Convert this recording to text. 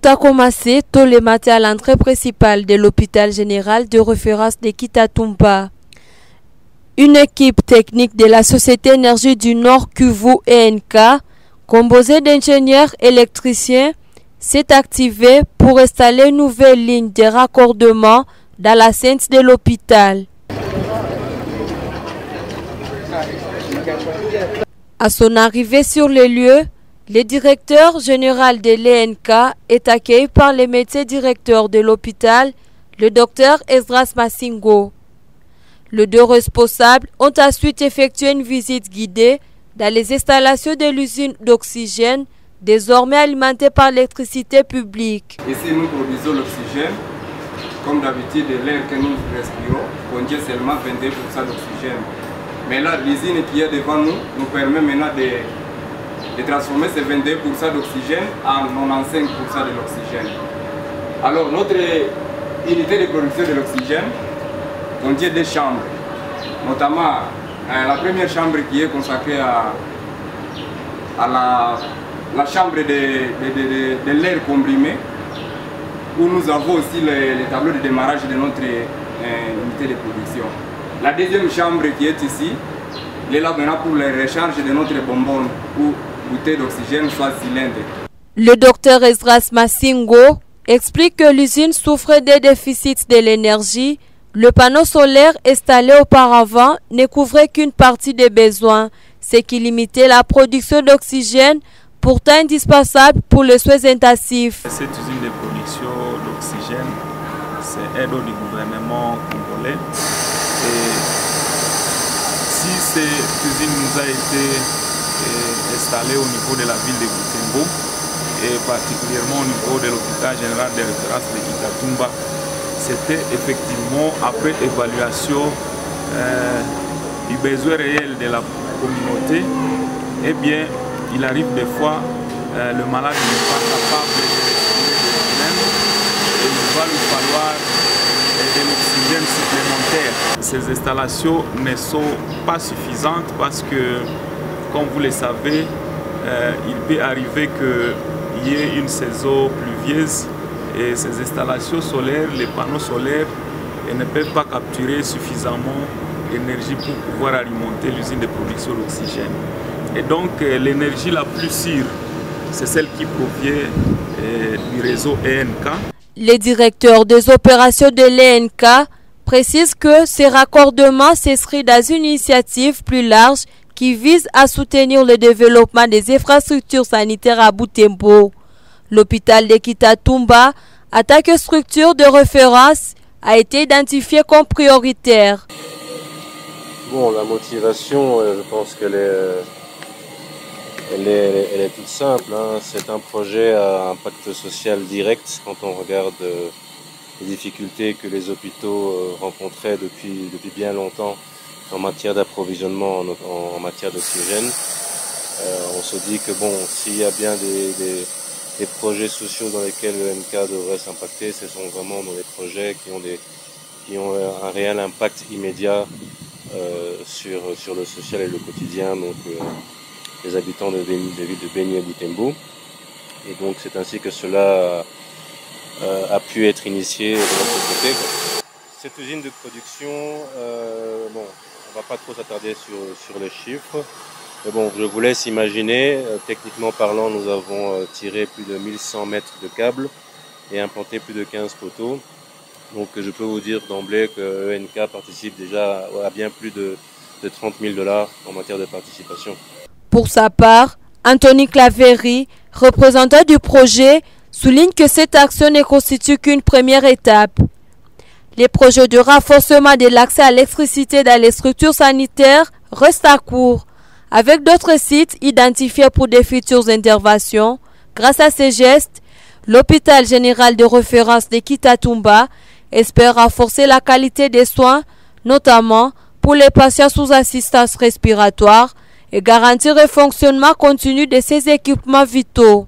a commencé tôt le matin à l'entrée principale de l'hôpital général de référence de Kitatumba. Une équipe technique de la Société Énergie du Nord Kivu ENK, composée d'ingénieurs électriciens, s'est activée pour installer une nouvelle ligne de raccordement dans la l'enceinte de l'hôpital. À son arrivée sur le lieu, le directeur général de l'ENK est accueilli par le médecin directeur de l'hôpital, le docteur Esdras Massingo. Les deux responsables ont ensuite effectué une visite guidée dans les installations de l'usine d'oxygène, désormais alimentée par l'électricité publique. Ici, nous produisons l'oxygène. Comme d'habitude, l'air que nous respirons contient seulement 22% d'oxygène. Mais là, l'usine qui est devant nous nous permet maintenant de transformer ces 22% d'oxygène en 95% de l'oxygène. Alors, notre unité de production de l'oxygène contient deux chambres, notamment la première chambre qui est consacrée à la chambre de l'air comprimé, où nous avons aussi les tableaux de démarrage de notre unité de production. La deuxième chambre qui est ici, elle est là maintenant pour la recharge de notre bonbonne ou bouteille d'oxygène, soit cylindre. Le docteur Esdras Massingo explique que l'usine souffrait des déficits de l'énergie. Le panneau solaire installé auparavant ne couvrait qu'une partie des besoins, ce qui limitait la production d'oxygène, pourtant indispensable pour les soins intensifs. Cette usine de production d'oxygène, c'est aide du gouvernement congolais. Et si cette usine nous a été installée au niveau de la ville de Butembo, et particulièrement au niveau de l'hôpital général de référence de Kitatumba, c'était effectivement après évaluation du besoin réel de la communauté. Eh bien, il arrive des fois, le malade n'est pas capable de respirer de lui-même et il va lui falloir de l'oxygène supplémentaire. Ces installations ne sont pas suffisantes parce que, comme vous le savez, il peut arriver qu'il y ait une saison pluvieuse et ces installations solaires, les panneaux solaires, ne peuvent pas capturer suffisamment d'énergie pour pouvoir alimenter l'usine de production d'oxygène. Et donc l'énergie la plus sûre, c'est celle qui provient du réseau ENK. Le directeur des opérations de l'ENK précise que ces raccordements s'inscrivent dans une initiative plus large qui vise à soutenir le développement des infrastructures sanitaires à Butembo. L'hôpital de Kitatumba, en tant que structure de référence, a été identifié comme prioritaire. Bon, la motivation, je pense qu'elle est toute simple. Hein. C'est un projet à impact social direct quand on regarde les difficultés que les hôpitaux rencontraient depuis bien longtemps en matière d'approvisionnement en matière d'oxygène. On se dit que bon, s'il y a bien des projets sociaux dans lesquels le NK devrait s'impacter, ce sont vraiment dans les projets qui ont un réel impact immédiat sur le social et le quotidien, donc les habitants des villes de Beni et Butembo. Et donc c'est ainsi que cela a pu être initié de notre côté. Cette usine de production, bon, on va pas trop s'attarder sur les chiffres. Mais bon, je vous laisse imaginer, techniquement parlant, nous avons tiré plus de 1100 mètres de câbles et implanté plus de 15 poteaux. Donc je peux vous dire d'emblée que ENK participe déjà à bien plus de 30 000 $ en matière de participation. Pour sa part, Anthony Claveri, représentant du projet, souligne que cette action ne constitue qu'une première étape. Les projets de renforcement de l'accès à l'électricité dans les structures sanitaires restent à court, avec d'autres sites identifiés pour des futures interventions. Grâce à ces gestes, l'hôpital général de référence de Kitatumba espère renforcer la qualité des soins, notamment pour les patients sous assistance respiratoire, et garantir le fonctionnement continu de ces équipements vitaux.